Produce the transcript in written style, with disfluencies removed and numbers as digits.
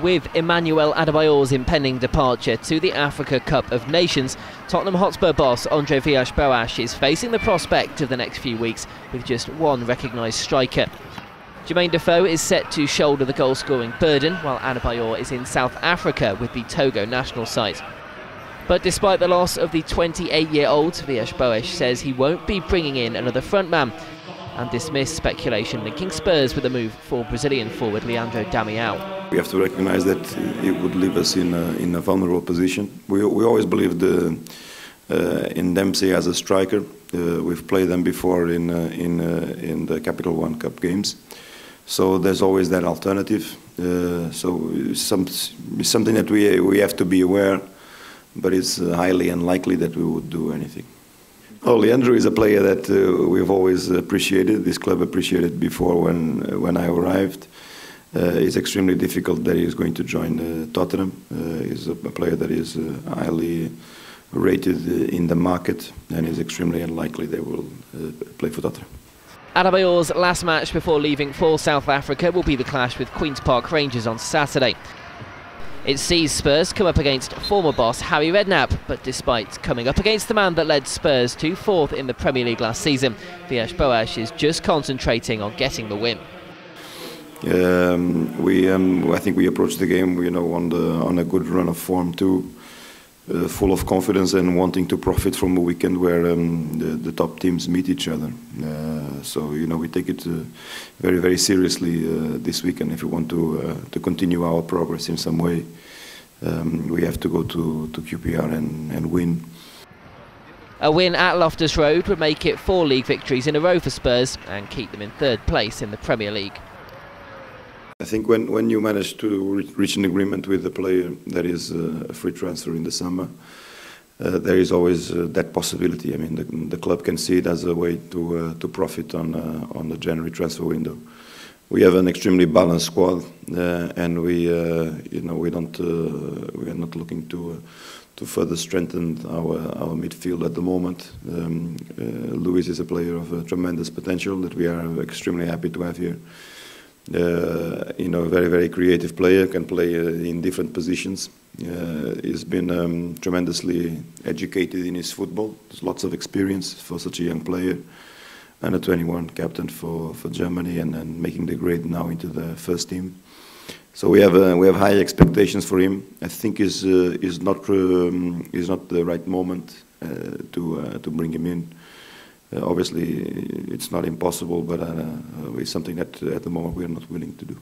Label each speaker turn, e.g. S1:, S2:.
S1: With Emmanuel Adebayor's impending departure to the Africa Cup of Nations, Tottenham Hotspur boss Andre Villas Boas is facing the prospect of the next few weeks with just one recognised striker. Jermain Defoe is set to shoulder the goal-scoring burden, while Adebayor is in South Africa with the Togo national side. But despite the loss of the 28-year-old, Villas Boas says he won't be bringing in another frontman, and dismissed speculation linking Spurs with a move for Brazilian forward Leandro Damiao.
S2: We have to recognise that it would leave us in a vulnerable position. We always believed in Dempsey as a striker. We've played them before in the Capital One Cup games, so there's always that alternative. So it's something that we have to be aware, but it's highly unlikely that we would do anything. Oh, Leandro is a player that we've always appreciated. This club appreciated before when I arrived. It's extremely difficult that he is going to join Tottenham. He's a player that is highly rated in the market, and it's extremely unlikely they will play for Tottenham.
S1: Adebayor's last match before leaving for South Africa will be the clash with Queen's Park Rangers on Saturday. It sees Spurs come up against former boss Harry Redknapp, but despite coming up against the man that led Spurs to fourth in the Premier League last season, Villas Boas is just concentrating on getting the win.
S2: I think we approached the game, on a good run of form too, full of confidence and wanting to profit from a weekend where the top teams meet each other. So we take it very, very seriously this weekend. If we want to continue our progress in some way, we have to go to QPR and win.
S1: A win at Loftus Road would make it 4 league victories in a row for Spurs and keep them in 3rd place in the Premier League.
S2: I think when you manage to reach an agreement with the player that is a free transfer in the summer, there is always that possibility. I mean, the club can see it as a way to profit on the January transfer window. We have an extremely balanced squad, and we are not looking to further strengthen our midfield at the moment. Luis is a player of tremendous potential that we are extremely happy to have here. A very, very creative player, can play in different positions. He's been tremendously educated in his football. There's lots of experience for such a young player. Under 21 captain for Germany and making the grade now into the first team. So we have high expectations for him. I think is not the right moment to bring him in. Obviously, it's not impossible, but it's something that at the moment we are not willing to do.